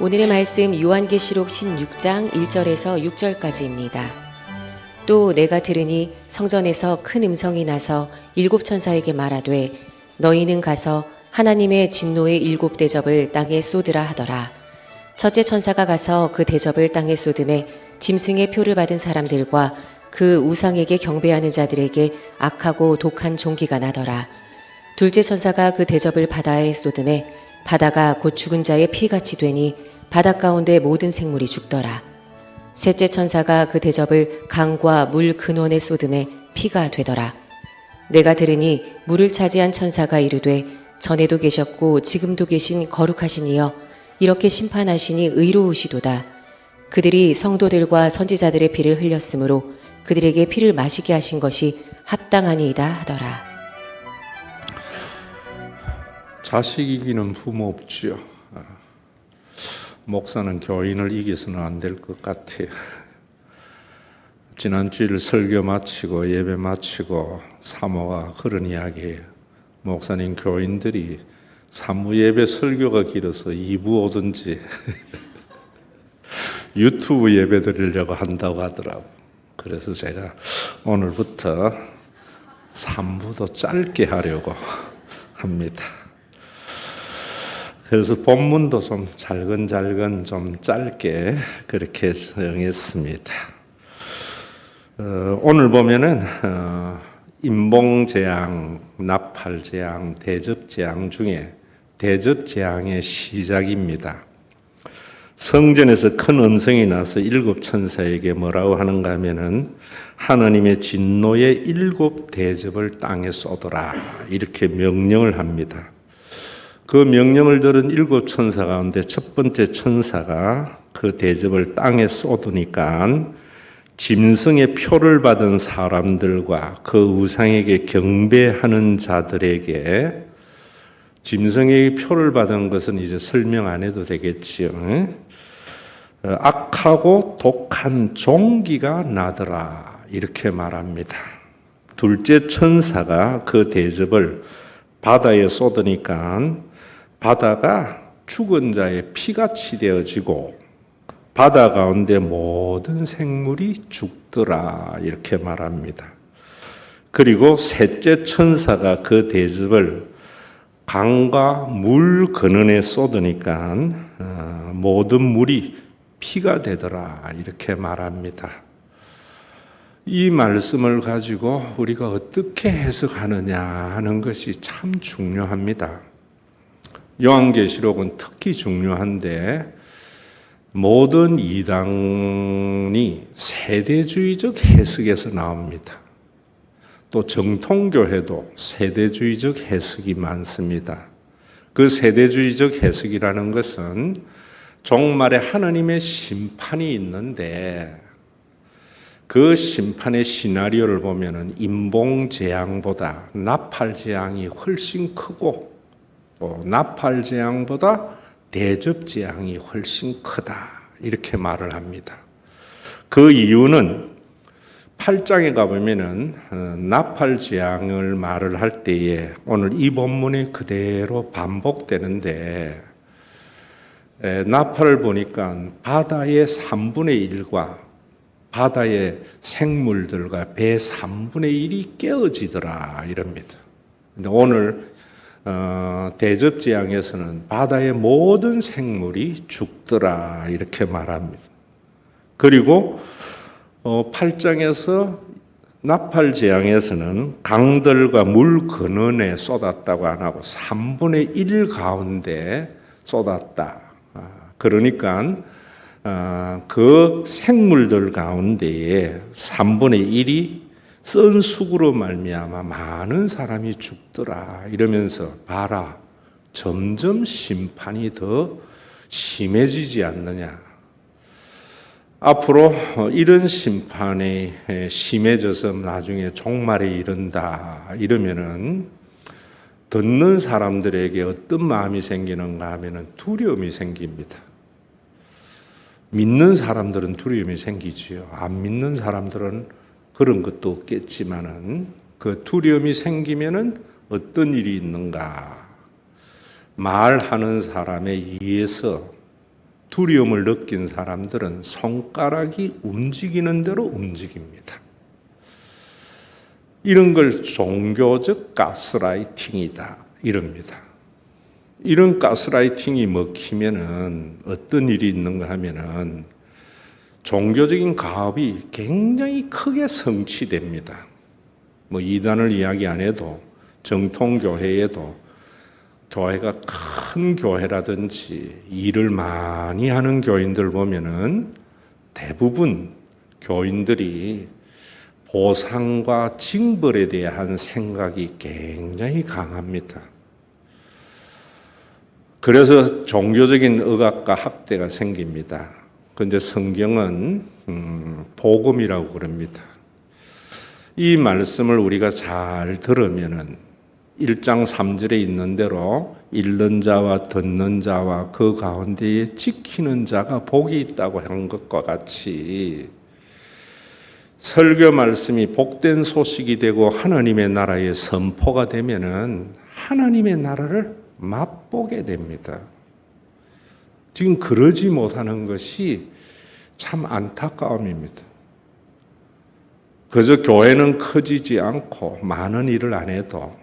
오늘의 말씀 요한계시록 16장 1절에서 6절까지입니다. 또 내가 들으니 성전에서 큰 음성이 나서 일곱 천사에게 말하되 너희는 가서 하나님의 진노의 일곱 대접을 땅에 쏟으라 하더라. 첫째 천사가 가서 그 대접을 땅에 쏟음에 짐승의 표를 받은 사람들과 그 우상에게 경배하는 자들에게 악하고 독한 종기가 나더라. 둘째 천사가 그 대접을 바다에 쏟음에 바다가 곧 죽은 자의 피같이 되니 바다 가운데 모든 생물이 죽더라. 셋째 천사가 그 대접을 강과 물 근원에 쏟음에 피가 되더라. 내가 들으니 물을 차지한 천사가 이르되 전에도 계셨고 지금도 계신 거룩하신 이여 이렇게 심판하시니 의로우시도다. 그들이 성도들과 선지자들의 피를 흘렸으므로 그들에게 피를 마시게 하신 것이 합당하니이다 하더라. 자식 이기는 부모 없지요. 목사는 교인을 이겨서는 안 될 것 같아요. 지난 주일 설교 마치고 예배 마치고 사모가 그런 이야기예요. 목사님 교인들이 사무 예배 설교가 길어서 2부 오든지 유튜브 예배 드리려고 한다고 하더라고. 그래서 제가 오늘부터 3부도 짧게 하려고 합니다. 그래서 본문도 좀 잘근잘근 좀 짧게 그렇게 정했습니다. 오늘 보면은 인봉재앙, 나팔재앙, 대접재앙 중에 대접재앙의 시작입니다. 성전에서 큰 음성이 나서 일곱 천사에게 뭐라고 하는가 하면은 하나님의 진노의 일곱 대접을 땅에 쏟아라 이렇게 명령을 합니다. 그 명령을 들은 일곱 천사 가운데 첫 번째 천사가 그 대접을 땅에 쏟으니까 짐승의 표를 받은 사람들과 그 우상에게 경배하는 자들에게 짐승의 표를 받은 것은 이제 설명 안 해도 되겠지요. 악하고 독한 종기가 나더라 이렇게 말합니다. 둘째 천사가 그 대접을 바다에 쏟으니까 바다가 죽은 자의 피같이 되어지고 바다 가운데 모든 생물이 죽더라 이렇게 말합니다. 그리고 셋째 천사가 그 대접을 강과 물 근원에 쏟으니까 모든 물이 피가 되더라 이렇게 말합니다. 이 말씀을 가지고 우리가 어떻게 해석하느냐 하는 것이 참 중요합니다. 요한계시록은 특히 중요한데 모든 이단이 세대주의적 해석에서 나옵니다. 또 정통교회도 세대주의적 해석이 많습니다. 그 세대주의적 해석이라는 것은 종말에 하나님의 심판이 있는데 그 심판의 시나리오를 보면은 인봉재앙보다 나팔재앙이 훨씬 크고 또 나팔재앙보다 대접재앙이 훨씬 크다 이렇게 말을 합니다. 그 이유는 8장에 가보면은 나팔재앙을 말을 할 때에 오늘 이 본문에 그대로 반복되는데 나팔을 보니까 바다의 3분의 1과 바다의 생물들과 배 3분의 1이 깨어지더라 이럽니다. 근데 오늘 대접재앙에서는 바다의 모든 생물이 죽더라 이렇게 말합니다. 그리고 8장에서 나팔재앙에서는 강들과 물 근원에 쏟았다고 안 하고 3분의 1 가운데 쏟았다. 그러니까 그 생물들 가운데에 3분의 1이 썬 수구로 말미암아 많은 사람이 죽더라 이러면서 봐라 점점 심판이 더 심해지지 않느냐. 앞으로 이런 심판이 심해져서 나중에 종말에 이른다 이러면은 듣는 사람들에게 어떤 마음이 생기는가 하면은 두려움이 생깁니다. 믿는 사람들은 두려움이 생기지요. 안 믿는 사람들은 그런 것도 없겠지만은 그 두려움이 생기면은 어떤 일이 있는가? 말하는 사람에 의해서 두려움을 느낀 사람들은 손가락이 움직이는 대로 움직입니다. 이런 걸 종교적 가스라이팅이다 이럽니다. 이런 가스라이팅이 먹히면은 어떤 일이 있는가 하면은 종교적인 가업이 굉장히 크게 성취됩니다. 뭐 이단을 이야기 안 해도 정통교회에도 교회가 큰 교회라든지 일을 많이 하는 교인들 보면은 대부분 교인들이 보상과 징벌에 대한 생각이 굉장히 강합니다. 그래서 종교적인 억압과 학대가 생깁니다. 그런데 성경은 복음이라고 그럽니다. 이 말씀을 우리가 잘 들으면은 1장 3절에 있는 대로 읽는 자와 듣는 자와 그 가운데에 지키는 자가 복이 있다고 한 것과 같이 설교 말씀이 복된 소식이 되고 하나님의 나라의 선포가 되면은 하나님의 나라를 맛보게 됩니다. 지금 그러지 못하는 것이 참 안타까움입니다. 그저 교회는 커지지 않고 많은 일을 안 해도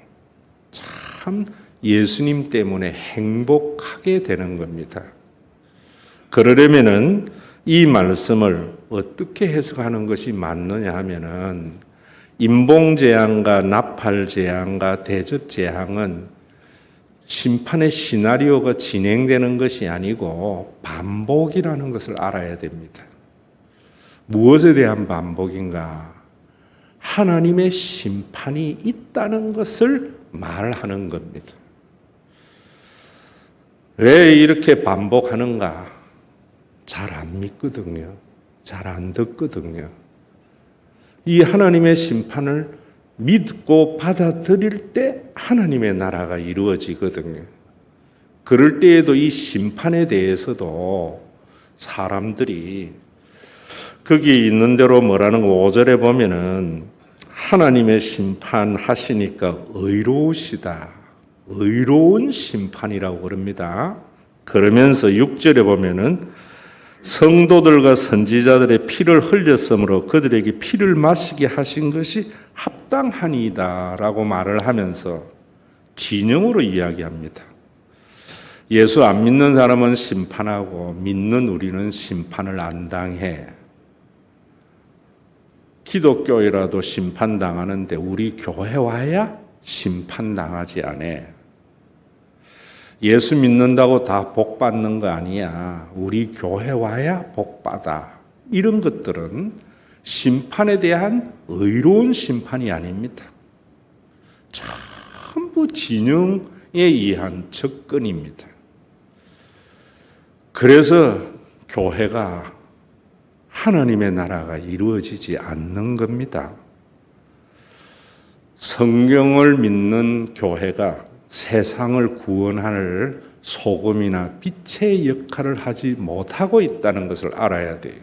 참 예수님 때문에 행복하게 되는 겁니다. 그러려면은 이 말씀을 어떻게 해석하는 것이 맞느냐 하면은 인봉재앙과 나팔재앙과 대접재앙은 심판의 시나리오가 진행되는 것이 아니고 반복이라는 것을 알아야 됩니다. 무엇에 대한 반복인가? 하나님의 심판이 있다는 것을 말하는 겁니다. 왜 이렇게 반복하는가? 잘 안 믿거든요. 잘 안 듣거든요. 이 하나님의 심판을 믿고 받아들일 때 하나님의 나라가 이루어지거든요. 그럴 때에도 이 심판에 대해서도 사람들이 거기 있는 대로 뭐라는 거 5절에 보면은 하나님의 심판하시니까 의로우시다. 의로운 심판이라고 그럽니다. 그러면서 6절에 보면은 성도들과 선지자들의 피를 흘렸으므로 그들에게 피를 마시게 하신 것이 합당하니이다라고 말을 하면서 진영으로 이야기합니다. 예수 안 믿는 사람은 심판하고 믿는 우리는 심판을 안 당해. 기독교이라도 심판당하는데 우리 교회 와야 심판당하지 않아. 예수 믿는다고 다 복 받는 거 아니야. 우리 교회 와야 복 받아. 이런 것들은 심판에 대한 의로운 심판이 아닙니다. 전부 진영에 의한 접근입니다. 그래서 교회가 하나님의 나라가 이루어지지 않는 겁니다. 성경을 믿는 교회가 세상을 구원할 소금이나 빛의 역할을 하지 못하고 있다는 것을 알아야 돼요.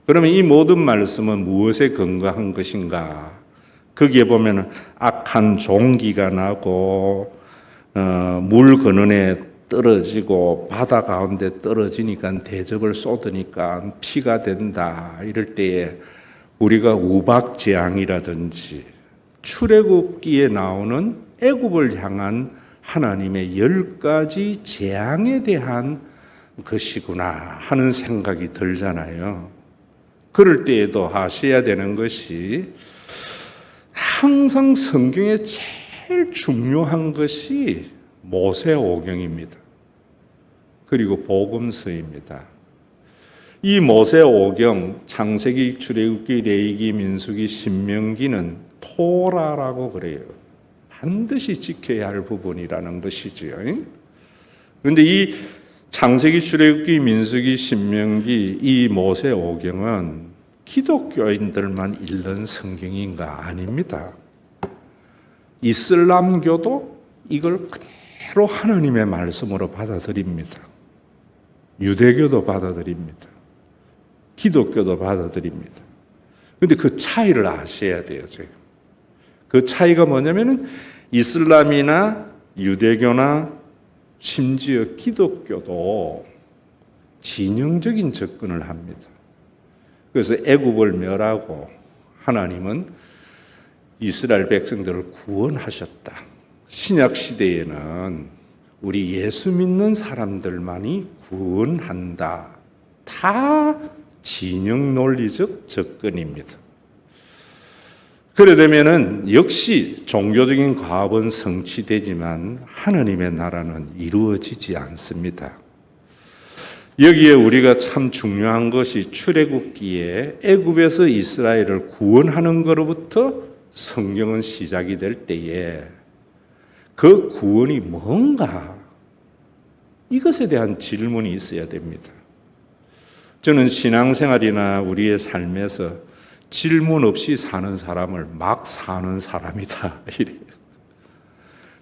그러면 이 모든 말씀은 무엇에 근거한 것인가? 거기에 보면 악한 종기가 나고 물 근원에 떨어지고 바다 가운데 떨어지니까 대접을 쏟으니까 피가 된다. 이럴 때에 우리가 우박재앙이라든지 출애굽기에 나오는 애굽을 향한 하나님의 10가지 재앙에 대한 것이구나 하는 생각이 들잖아요. 그럴 때에도 아셔야 되는 것이 항상 성경에 제일 중요한 것이 모세오경입니다. 그리고 복음서입니다. 이 모세오경, 창세기, 출애굽기, 레위기, 민수기, 신명기는 토라라고 그래요. 반드시 지켜야 할 부분이라는 것이죠. 그런데 이 창세기, 출애굽기, 민수기, 신명기, 이 모세오경은 기독교인들만 읽는 성경인가? 아닙니다. 이슬람교도 이걸 그대로 하나님의 말씀으로 받아들입니다. 유대교도 받아들입니다. 기독교도 받아들입니다. 그런데 그 차이를 아셔야 돼요. 그 차이가 뭐냐면은 이슬람이나 유대교나 심지어 기독교도 진영적인 접근을 합니다. 그래서 애굽을 멸하고 하나님은 이스라엘 백성들을 구원하셨다. 신약 시대에는 우리 예수 믿는 사람들만이 구원한다. 다 진영 논리적 접근입니다. 그래 되면은 역시 종교적인 과업은 성취되지만 하나님의 나라는 이루어지지 않습니다. 여기에 우리가 참 중요한 것이 출애굽기에 애굽에서 이스라엘을 구원하는 것로부터 성경은 시작이 될 때에 그 구원이 뭔가 이것에 대한 질문이 있어야 됩니다. 저는 신앙생활이나 우리의 삶에서 질문 없이 사는 사람을 막 사는 사람이다 이래요.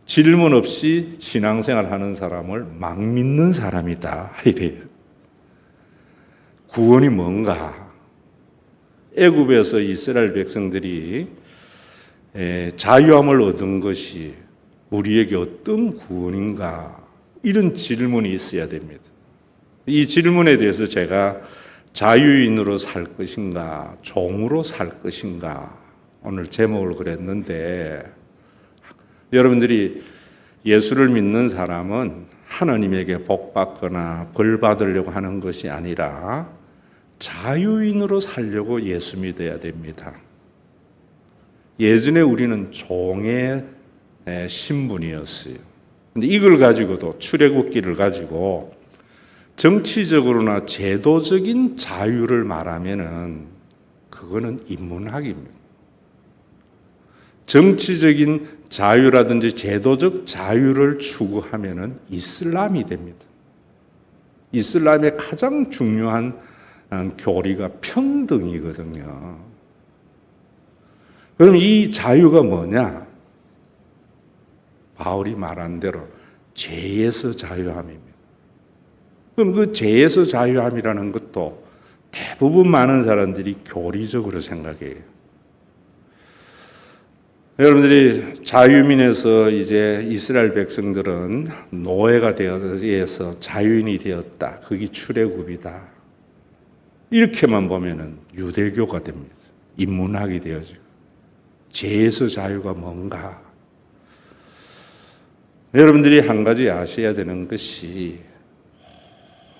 질문 없이 신앙생활 하는 사람을 막 믿는 사람이다 이래요. 구원이 뭔가? 애굽에서 이스라엘 백성들이 자유함을 얻은 것이 우리에게 어떤 구원인가? 이런 질문이 있어야 됩니다. 이 질문에 대해서 제가 자유인으로 살 것인가, 종으로 살 것인가, 오늘 제목을 그랬는데, 여러분들이 예수를 믿는 사람은 하나님에게 복 받거나 벌 받으려고 하는 것이 아니라 자유인으로 살려고 예수 믿어야 됩니다. 예전에 우리는 종의 신분이었어요. 근데 이걸 가지고도 출애굽기를 가지고 정치적으로나 제도적인 자유를 말하면은 그거는 인문학입니다. 정치적인 자유라든지 제도적 자유를 추구하면은 이슬람이 됩니다. 이슬람의 가장 중요한 교리가 평등이거든요. 그럼 이 자유가 뭐냐? 바울이 말한 대로 죄에서 자유함입니다. 그럼 그 죄에서 자유함이라는 것도 대부분 많은 사람들이 교리적으로 생각해요. 여러분들이 자유민에서 이제 이스라엘 백성들은 노예가 되어서 자유인이 되었다. 그게 출애굽이다. 이렇게만 보면은 유대교가 됩니다. 인문학이 되어지고. 죄에서 자유가 뭔가? 여러분들이 한 가지 아셔야 되는 것이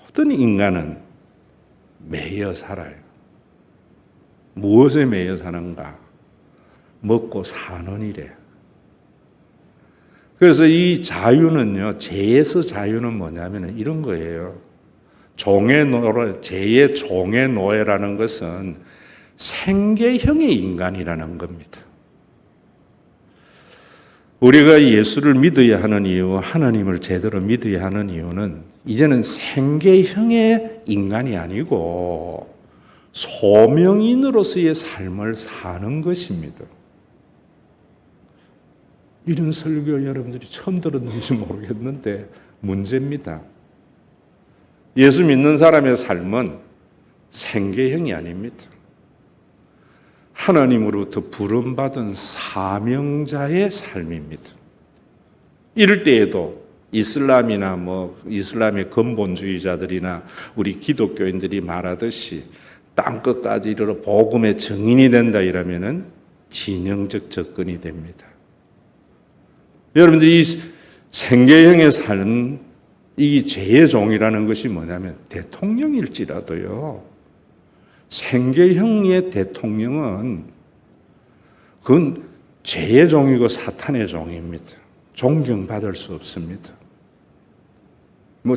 모든 인간은 매여 살아요. 무엇에 매여 사는가? 먹고 사는 일에. 그래서 이 자유는요, 죄에서 자유는 뭐냐면 이런 거예요. 종의 노예, 죄의 종의 노예라는 것은 생계형의 인간이라는 겁니다. 우리가 예수를 믿어야 하는 이유, 하나님을 제대로 믿어야 하는 이유는 이제는 생계형의 인간이 아니고 소명인으로서의 삶을 사는 것입니다. 이런 설교 여러분들이 처음 들었는지 모르겠는데 문제입니다. 예수 믿는 사람의 삶은 생계형이 아닙니다. 하나님으로부터 부름받은 사명자의 삶입니다. 이럴 때에도 이슬람이나 이슬람의 근본주의자들이나 우리 기독교인들이 말하듯이 땅끝까지 이르러 복음의 증인이 된다 이러면은 진영적 접근이 됩니다. 여러분들이 이 생계형의 삶, 이 죄의 종이라는 것이 뭐냐면 대통령일지라도요. 생계형의 대통령은 그건 죄의 종이고 사탄의 종입니다. 존경받을 수 없습니다.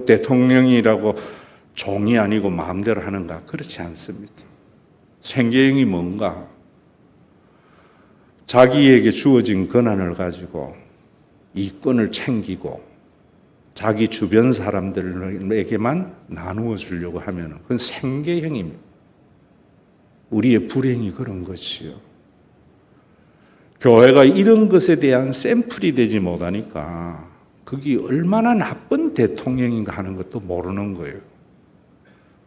대통령이라고 종이 아니고 마음대로 하는가? 그렇지 않습니다. 생계형이 뭔가? 자기에게 주어진 권한을 가지고 이권을 챙기고 자기 주변 사람들에게만 나누어 주려고 하면 그건 생계형입니다. 우리의 불행이 그런 것이요. 교회가 이런 것에 대한 샘플이 되지 못하니까 그게 얼마나 나쁜 대통령인가 하는 것도 모르는 거예요.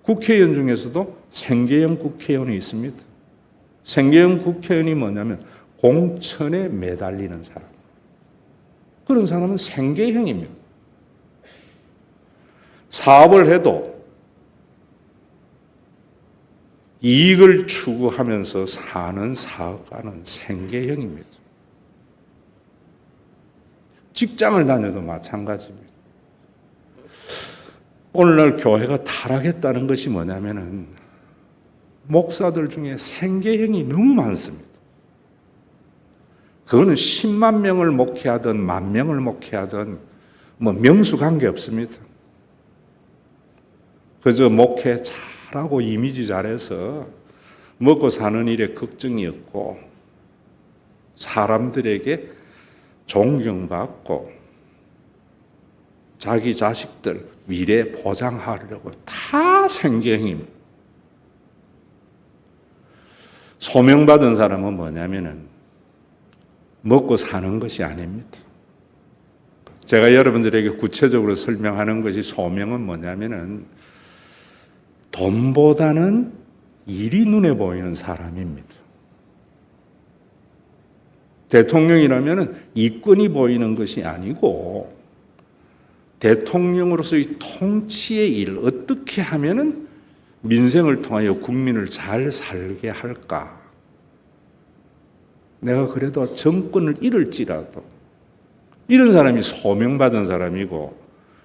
국회의원 중에서도 생계형 국회의원이 있습니다. 생계형 국회의원이 뭐냐면 공천에 매달리는 사람. 그런 사람은 생계형입니다. 사업을 해도 이익을 추구하면서 사는 사업가는 생계형입니다. 직장을 다녀도 마찬가지입니다. 오늘날 교회가 타락했다는 것이 뭐냐면은 목사들 중에 생계형이 너무 많습니다. 그거는 10만 명을 목회하든 10,000명을 목회하든 뭐 명수 관계 없습니다. 그저 목회 잘하고 이미지 잘해서 먹고 사는 일에 걱정이 없고 사람들에게 존경받고 자기 자식들 미래 보장하려고 다 생계형입니다. 소명받은 사람은 뭐냐면은 먹고 사는 것이 아닙니다. 제가 여러분들에게 구체적으로 설명하는 것이 소명은 뭐냐면은 돈보다는 일이 눈에 보이는 사람입니다. 대통령이라면 이권이 보이는 것이 아니고 대통령으로서의 통치의 일, 어떻게 하면은 민생을 통하여 국민을 잘 살게 할까? 내가 그래도 정권을 잃을지라도 이런 사람이 소명받은 사람이고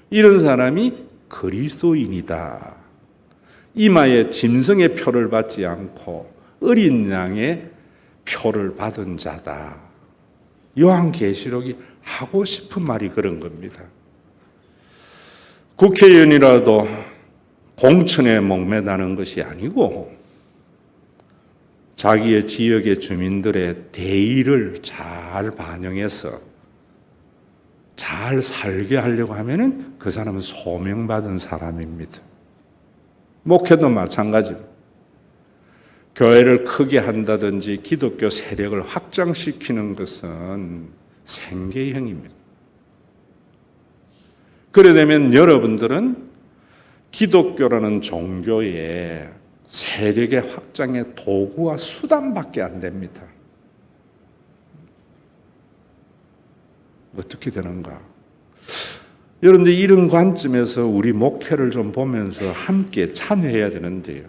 이런 사람이 그리스도인이다. 이마에 짐승의 표를 받지 않고 어린 양의 표를 받은 자다. 요한계시록이 하고 싶은 말이 그런 겁니다. 국회의원이라도 공천에 목매다는 것이 아니고 자기의 지역의 주민들의 대의를 잘 반영해서 잘 살게 하려고 하면은 그 사람은 소명받은 사람입니다. 목회도 마찬가지입니다. 교회를 크게 한다든지 기독교 세력을 확장시키는 것은 생계형입니다. 그래 되면 여러분들은 기독교라는 종교의 세력의 확장의 도구와 수단밖에 안 됩니다. 어떻게 되는가? 여러분들 이런 관점에서 우리 목회를 좀 보면서 함께 참여해야 되는데요.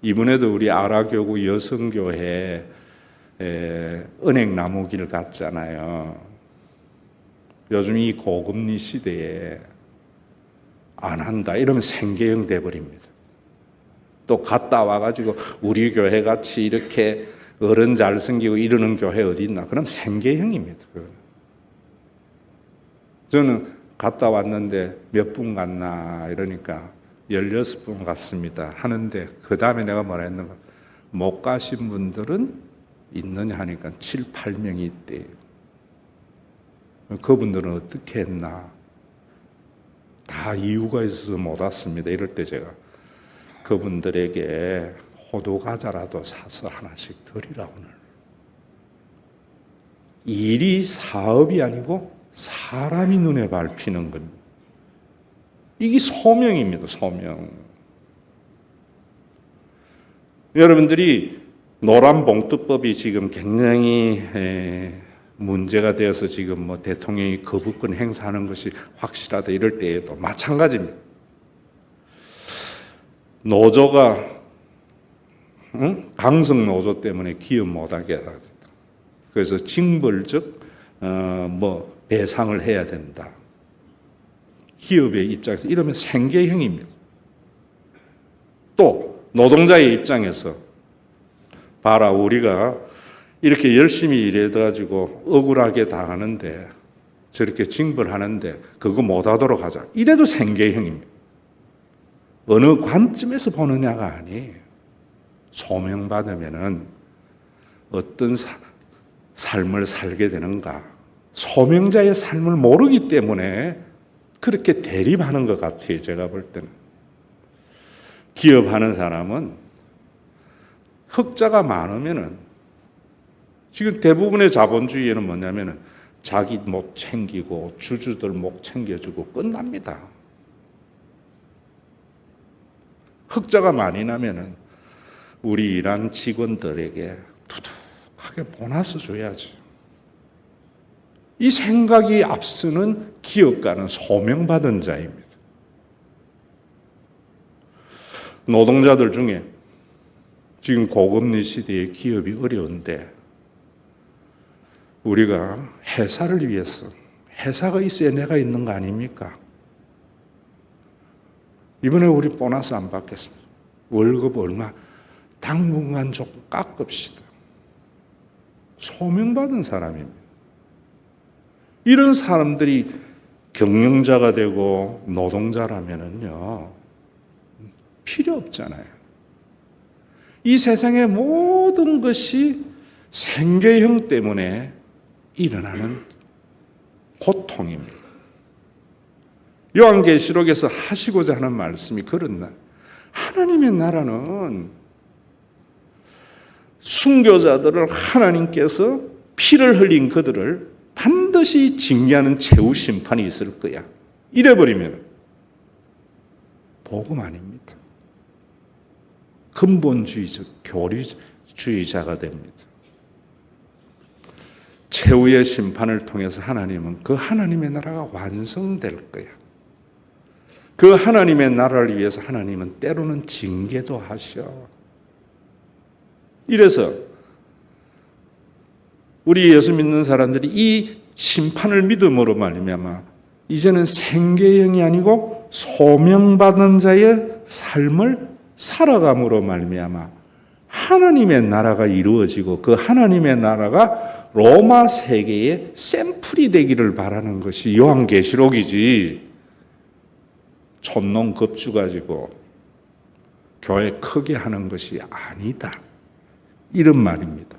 이번에도 우리 아라교구 여성교회 은행나무길 갔잖아요. 요즘 이 고금리 시대에 안 한다 이러면 생계형 돼버립니다. 또 갔다 와가지고 우리 교회 같이 이렇게 어른 잘 섬기고 이러는 교회 어디 있나? 그럼 생계형입니다. 저는 갔다 왔는데 몇 분 갔나 이러니까 16분 갔습니다 하는데 그 다음에 내가 뭐라 했는가? 못 가신 분들은 있느냐 하니까 7, 8명이 있대요. 그분들은 어떻게 했나? 다 이유가 있어서 못 왔습니다. 이럴 때 제가 그분들에게 호두 과자라도 사서 하나씩 드리라 오늘. 일이 사업이 아니고 사람이 눈에 밟히는 겁니다. 이게 소명입니다. 소명. 여러분들이 노란봉투법이 지금 굉장히 문제가 되어서 지금 뭐 대통령이 거부권 행사하는 것이 확실하다 이럴 때에도 마찬가지입니다. 노조가 강성 노조 때문에 기업 못하게 하다. 그래서 징벌적 배상을 해야 된다. 기업의 입장에서 이러면 생계형입니다. 또 노동자의 입장에서 봐라 우리가 이렇게 열심히 일해가지고 억울하게 당하는데 저렇게 징벌하는데 그거 못하도록 하자. 이래도 생계형입니다. 어느 관점에서 보느냐가 아니에요. 소명받으면은 어떤 삶을 살게 되는가. 소명자의 삶을 모르기 때문에 그렇게 대립하는 것 같아요. 제가 볼 때는. 기업하는 사람은 흑자가 많으면은 지금 대부분의 자본주의에는 뭐냐면은 자기 목 챙기고 주주들 목 챙겨주고 끝납니다. 흑자가 많이 나면은 우리 일한 직원들에게 두둑하게 보너스 줘야지. 이 생각이 앞서는 기업가는 소명받은 자입니다. 노동자들 중에 지금 고금리 시대에 기업이 어려운데 우리가 회사를 위해서 회사가 있어야 내가 있는 거 아닙니까? 이번에 우리 보너스 안 받겠습니다. 월급 얼마? 당분간 좀 깎읍시다. 소명받은 사람입니다. 이런 사람들이 경영자가 되고 노동자라면은요, 필요 없잖아요. 이 세상의 모든 것이 생계형 때문에 일어나는 고통입니다. 요한계시록에서 하시고자 하는 말씀이 그렇나? 하나님의 나라는 순교자들을 하나님께서 피를 흘린 그들을 반드시 징계하는 최후 심판이 있을 거야. 이래버리면 복음 아닙니다. 근본주의적 교리주의자가 됩니다. 최후의 심판을 통해서 하나님은 그 하나님의 나라가 완성될 거야. 그 하나님의 나라를 위해서 하나님은 때로는 징계도 하셔. 이래서 우리 예수 믿는 사람들이 이 심판을 믿음으로 말미암아 이제는 생계형이 아니고 소명받은 자의 삶을 살아감으로 말미암아 하나님의 나라가 이루어지고 그 하나님의 나라가 로마 세계의 샘플이 되기를 바라는 것이 요한계시록이지, 촌농 겁주 가지고 교회 크게 하는 것이 아니다, 이런 말입니다.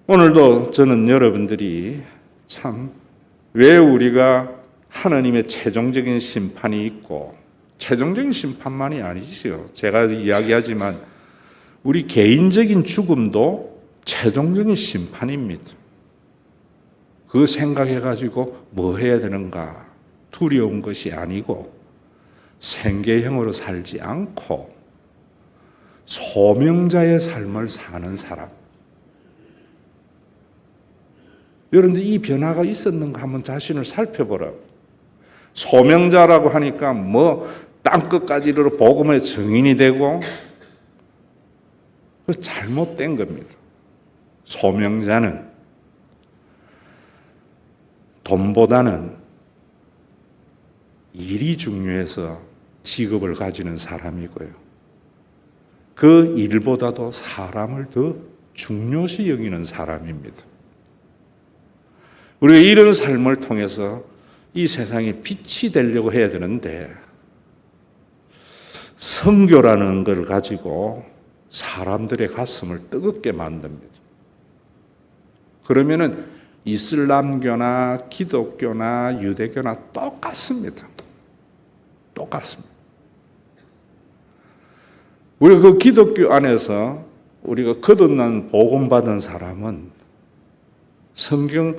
오늘도 저는 여러분들이 참 왜 우리가 하나님의 최종적인 심판이 있고, 최종적인 심판만이 아니지요. 제가 이야기하지만 우리 개인적인 죽음도 최종적인 심판입니다. 그 생각해가지고 뭐 해야 되는가 두려운 것이 아니고 생계형으로 살지 않고 소명자의 삶을 사는 사람. 여러분들 이 변화가 있었는가 한번 자신을 살펴보라. 소명자라고 하니까 뭐 땅끝까지로 복음의 증인이 되고, 그 잘못된 겁니다. 소명자는 돈보다는 일이 중요해서 직업을 가지는 사람이고요. 그 일보다도 사람을 더 중요시 여기는 사람입니다. 우리가 이런 삶을 통해서 이 세상에 빛이 되려고 해야 되는데, 선교라는 걸 가지고 사람들의 가슴을 뜨겁게 만듭니다. 그러면은 이슬람교나 기독교나 유대교나 똑같습니다. 똑같습니다. 우리가 그 기독교 안에서 우리가 거듭난 복음받은 사람은 성경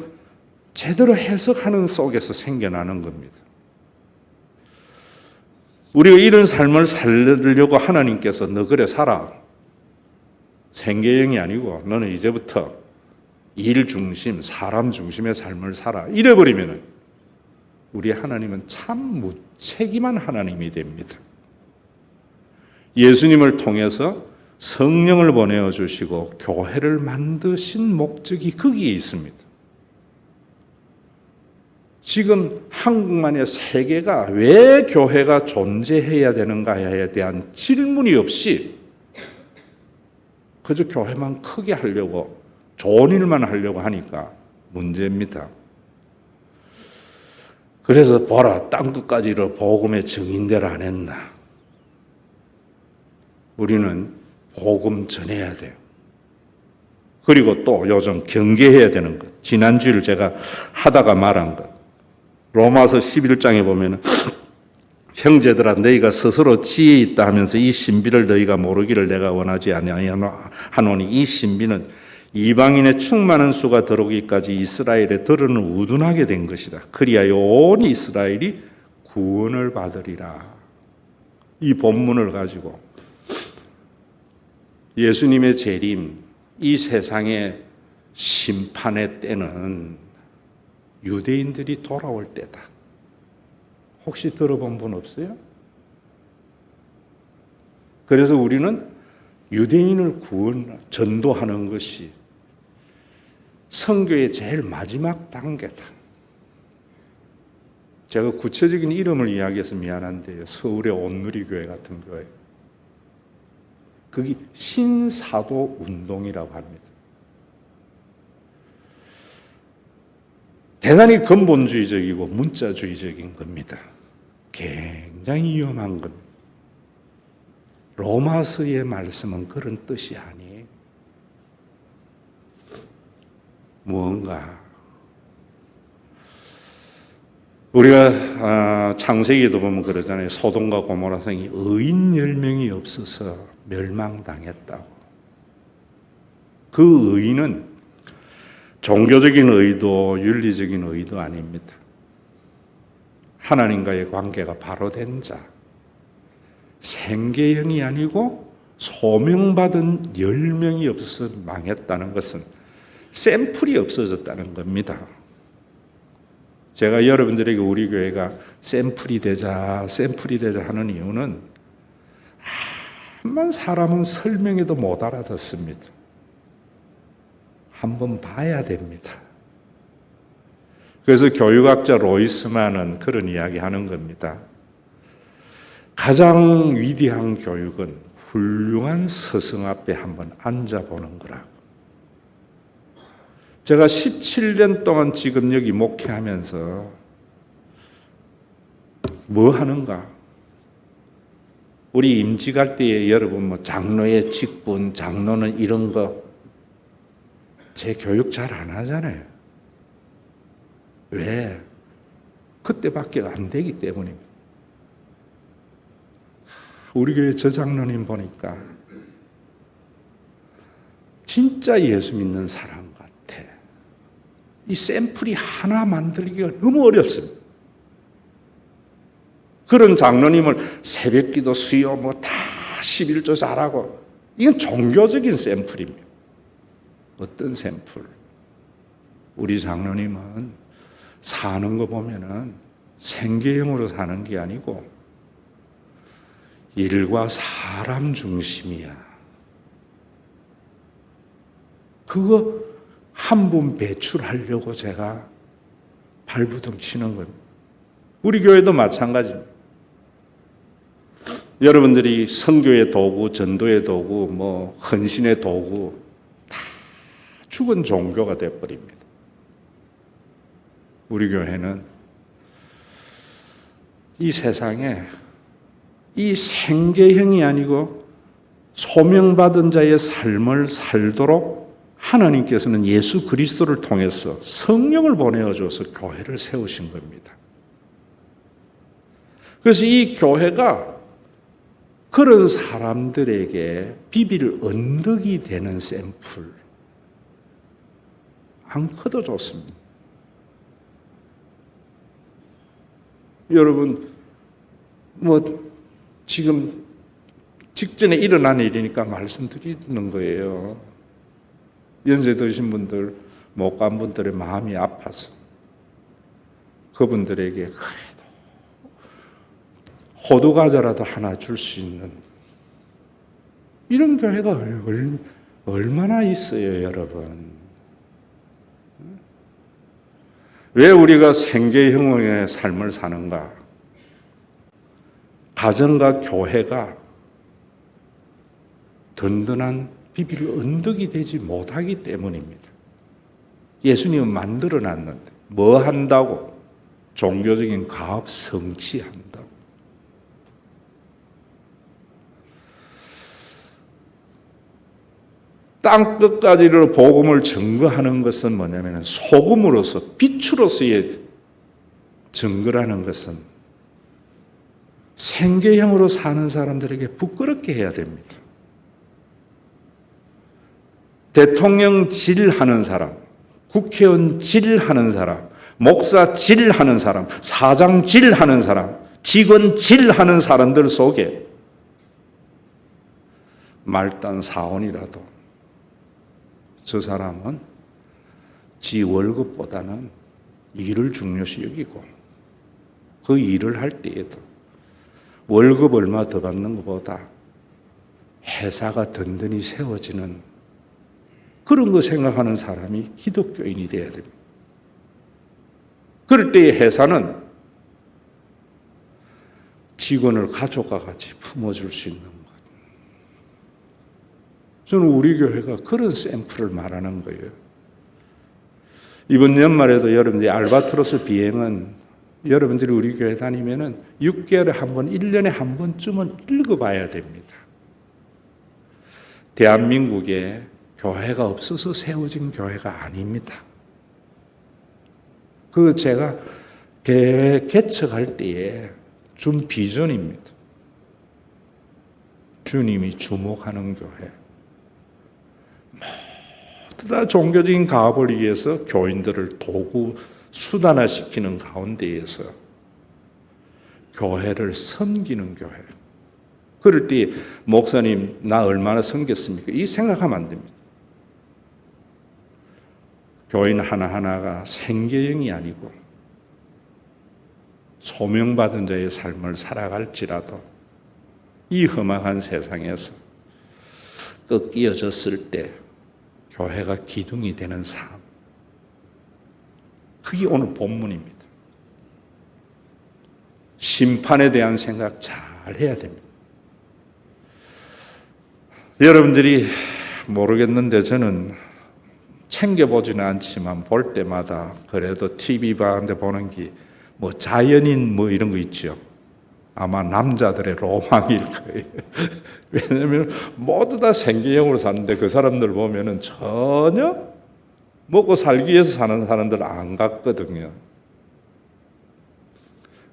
제대로 해석하는 속에서 생겨나는 겁니다. 우리가 이런 삶을 살려고 하나님께서 너 그래 살아. 생계형이 아니고 너는 이제부터 일 중심, 사람 중심의 삶을 살아. 이래버리면 우리 하나님은 참 무책임한 하나님이 됩니다. 예수님을 통해서 성령을 보내어 주시고 교회를 만드신 목적이 거기에 있습니다. 지금 한국만의 세계가 왜 교회가 존재해야 되는가에 대한 질문이 없이 그저 교회만 크게 하려고, 좋은 일만 하려고 하니까 문제입니다. 그래서 보라, 땅끝까지로 복음의 증인대로 안 했나. 우리는 복음 전해야 돼요. 그리고 또 요즘 경계해야 되는 것. 지난주를 제가 하다가 말한 것. 로마서 11장에 보면 형제들아 너희가 스스로 지혜 있다 하면서 이 신비를 너희가 모르기를 내가 원하지 아니하노니 이 신비는 이방인의 충만한 수가 들어오기까지 이스라엘의 들은 우둔하게 된 것이다. 그리하여 온 이스라엘이 구원을 받으리라. 이 본문을 가지고 예수님의 재림, 이 세상의 심판의 때는 유대인들이 돌아올 때다. 혹시 들어본 분 없어요? 그래서 우리는 유대인을 전도하는 것이 선교의 제일 마지막 단계다. 제가 구체적인 이름을 이야기해서 미안한데요. 서울의 온누리교회 같은 교회. 그게 신사도 운동이라고 합니다. 대단히 근본주의적이고 문자주의적인 겁니다. 굉장히 위험한 겁니다. 로마서의 말씀은 그런 뜻이 아니에요. 무언가 우리가 창세기에도 보면 그러잖아요. 소돔과 고모라 성이 의인 10명이 없어서 멸망당했다고. 그 의인은 종교적인 의도, 윤리적인 의도 아닙니다. 하나님과의 관계가 바로 된 자. 생계형이 아니고 소명받은 10명이 없어서 망했다는 것은 샘플이 없어졌다는 겁니다. 제가 여러분들에게 우리 교회가 샘플이 되자 하는 이유는 한번 사람은 설명해도 못 알아듣습니다. 한번 봐야 됩니다. 그래서 교육학자 로이스만은 그런 이야기 하는 겁니다. 가장 위대한 교육은 훌륭한 스승 앞에 한번 앉아보는 거라고. 제가 17년 동안 지금 여기 목회하면서 뭐 하는가? 우리 임직 할 때에 여러분 뭐 장로의 직분, 장로는 이런 거 제 교육 잘 안 하잖아요. 왜? 그때밖에 안 되기 때문입니다. 우리 교회 저 장로님 보니까 진짜 예수 믿는 사람 같아. 이 샘플이 하나 만들기가 너무 어렵습니다. 그런 장로님을 새벽기도 수요 뭐 다 11조 잘하고 이건 종교적인 샘플입니다. 어떤 샘플? 우리 장로님은 사는 거 보면은 생계형으로 사는 게 아니고 일과 사람 중심이야. 그거 한 분 배출하려고 제가 발부둥 치는 겁니다. 우리 교회도 마찬가지입니다. 여러분들이 선교의 도구, 전도의 도구, 뭐 헌신의 도구 다 죽은 종교가 되어버립니다. 우리 교회는 이 세상에 이 생계형이 아니고 소명받은 자의 삶을 살도록 하나님께서는 예수 그리스도를 통해서 성령을 보내어줘서 교회를 세우신 겁니다. 그래서 이 교회가 그런 사람들에게 비빌 언덕이 되는 샘플 안 커도 좋습니다. 여러분 뭐 지금 직전에 일어난 일이니까 말씀드리는 거예요. 연세 드신 분들, 못 간 분들의 마음이 아파서 그분들에게 그래도 호두과자라도 하나 줄 수 있는 이런 교회가 얼마나 있어요, 여러분. 왜 우리가 생계형의 삶을 사는가? 가정과 교회가 든든한 비빌 언덕이 되지 못하기 때문입니다. 예수님은 만들어놨는데 뭐 한다고? 종교적인 가업 성취한다고. 땅 끝까지를 복음을 증거하는 것은 뭐냐면 소금으로서 빛으로서의 증거라는 것은 생계형으로 사는 사람들에게 부끄럽게 해야 됩니다. 대통령 질하는 사람, 국회의원 질하는 사람, 목사 질하는 사람, 사장 질하는 사람, 직원 질하는 사람들 속에 말단 사원이라도 저 사람은 지 월급보다는 일을 중요시 여기고 그 일을 할 때에도 월급 얼마 더 받는 것보다 회사가 든든히 세워지는 그런 거 생각하는 사람이 기독교인이 돼야 됩니다. 그럴 때의 회사는 직원을 가족과 같이 품어줄 수 있는 것. 저는 우리 교회가 그런 샘플을 말하는 거예요. 이번 연말에도 여러분들이 알바트로스 비행은 여러분들이 우리 교회 다니면은 6개월에 한 번, 1년에 한 번쯤은 읽어봐야 됩니다. 대한민국에 교회가 없어서 세워진 교회가 아닙니다. 그 제가 교회 개척할 때에 준 비전입니다. 주님이 주목하는 교회. 모두 다 종교적인 가업을 위해서 교인들을 도구 수단화시키는 가운데에서 교회를 섬기는 교회. 그럴 때 목사님 나 얼마나 섬겼습니까? 이 생각하면 안 됩니다. 교인 하나하나가 생계형이 아니고 소명받은 자의 삶을 살아갈지라도 이 험악한 세상에서 꺾여졌을 때 교회가 기둥이 되는 삶. 그게 오늘 본문입니다. 심판에 대한 생각 잘 해야 됩니다. 여러분들이 모르겠는데 저는 챙겨보지는 않지만 볼 때마다 그래도 TV 방에 보는 게 뭐 자연인 뭐 이런 거 있죠. 아마 남자들의 로망일 거예요. 왜냐하면 모두 다 생계형으로 사는데 그 사람들 보면은 전혀 먹고 살기 위해서 사는 사람들 안 같거든요.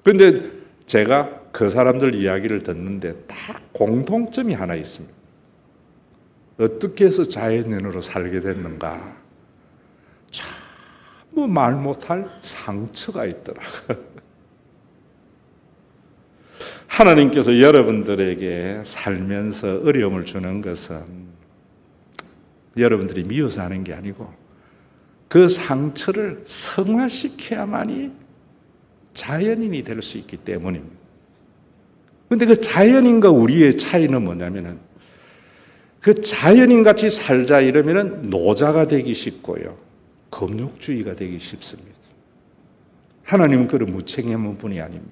그런데 제가 그 사람들 이야기를 듣는데 다 공통점이 하나 있습니다. 어떻게 해서 자연인으로 살게 됐는가? 전부 말 못할 상처가 있더라고요. 하나님께서 여러분들에게 살면서 어려움을 주는 것은 여러분들이 미워서 하는 게 아니고 그 상처를 성화시켜야만이 자연인이 될 수 있기 때문입니다. 그런데 그 자연인과 우리의 차이는 뭐냐면은 그 자연인같이 살자 이러면은 노자가 되기 쉽고요. 금욕주의가 되기 쉽습니다. 하나님은 그런 무책임한 분이 아닙니다.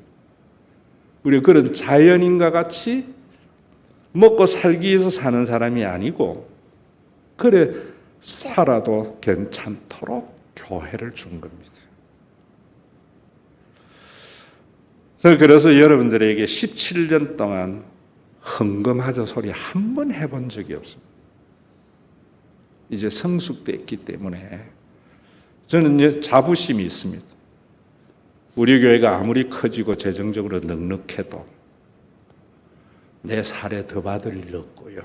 우리 그런 자연인과 같이 먹고 살기 위해서 사는 사람이 아니고 그래 살아도 괜찮도록 교회를 준 겁니다. 그래서 여러분들에게 17년 동안 헌금하자 소리 한 번 해본 적이 없습니다. 이제 성숙됐기 때문에 저는 자부심이 있습니다. 우리 교회가 아무리 커지고 재정적으로 넉넉해도 내 살에 더 받을 일 없고요.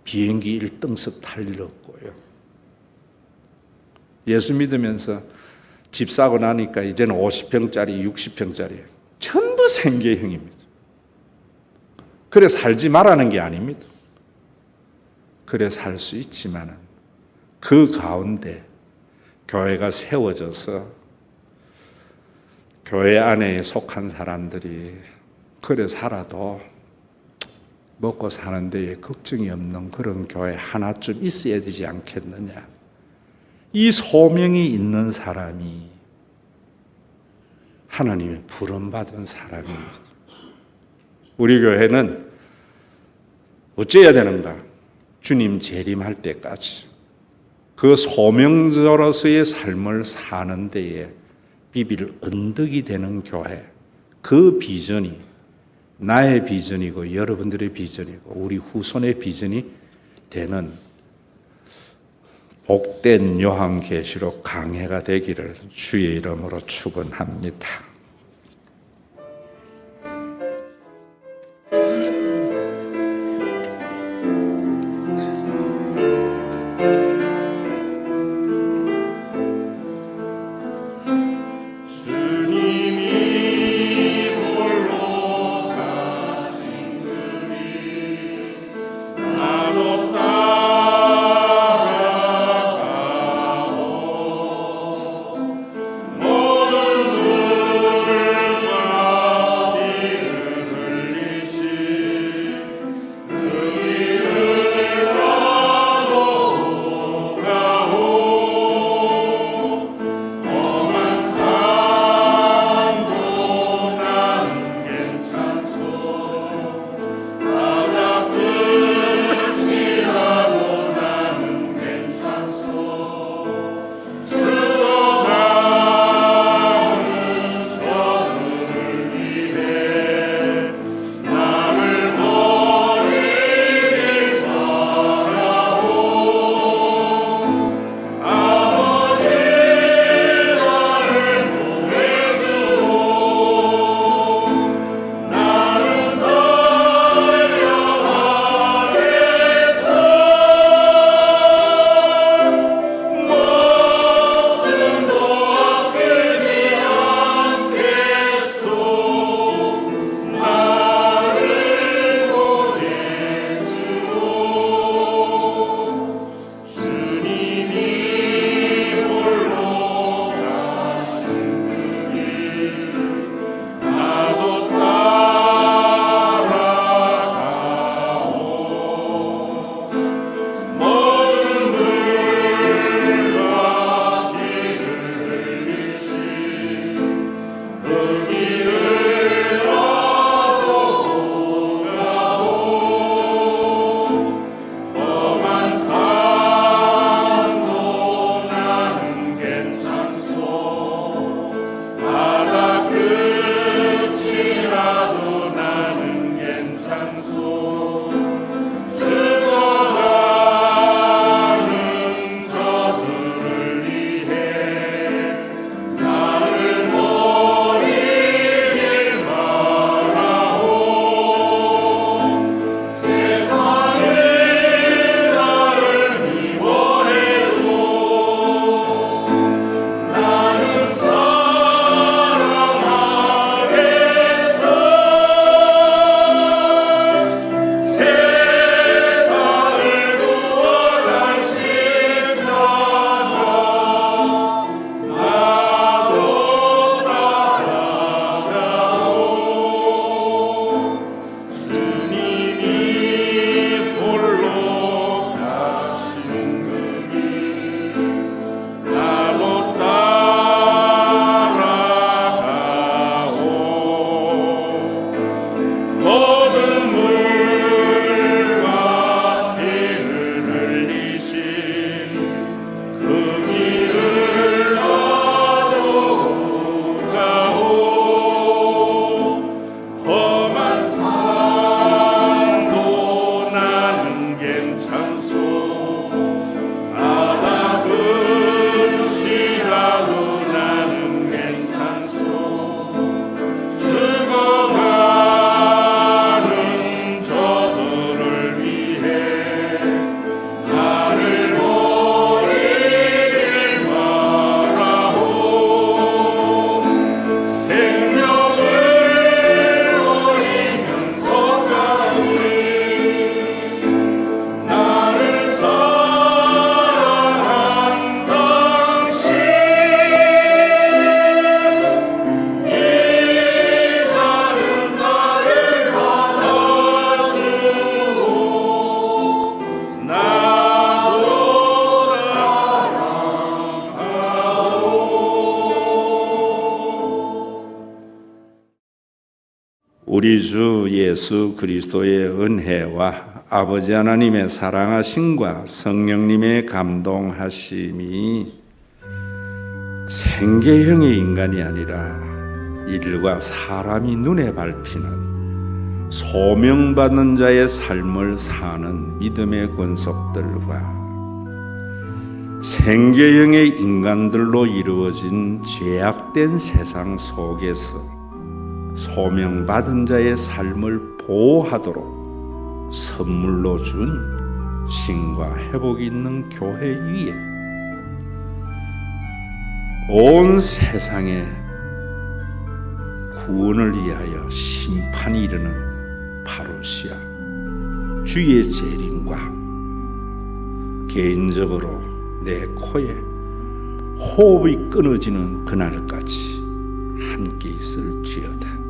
비행기 1등석 탈 일 없고요. 예수 믿으면서 집 사고 나니까 이제는 50평짜리, 60평짜리 전부 생계형입니다. 그래 살지 말라는 게 아닙니다. 그래 살 수 있지만은 그 가운데 교회가 세워져서 교회 안에 속한 사람들이 그래 살아도 먹고 사는 데에 걱정이 없는 그런 교회 하나쯤 있어야 되지 않겠느냐. 이 소명이 있는 사람이 하나님의 부름받은 사람입니다. 우리 교회는 어째야 되는가? 주님 재림할 때까지 그 소명자로서의 삶을 사는 데에 비빌 언덕이 되는 교회, 그 비전이 나의 비전이고 여러분들의 비전이고 우리 후손의 비전이 되는 복된 요한계시록 강해가 되기를 주의 이름으로 축원합니다. 우리 주 예수 그리스도의 은혜와 아버지 하나님의 사랑하심과 성령님의 감동하심이 생계형의 인간이 아니라 일과 사람이 눈에 밟히는 소명받은 자의 삶을 사는 믿음의 권속들과 생계형의 인간들로 이루어진 죄악된 세상 속에서 소명받은 자의 삶을 보호하도록 선물로 준 신과 회복이 있는 교회 위에 온 세상에 구원을 위하여 심판이 이르는 파루시아 주의 재림과 개인적으로 내 코에 호흡이 끊어지는 그날까지 함께 있을지어다.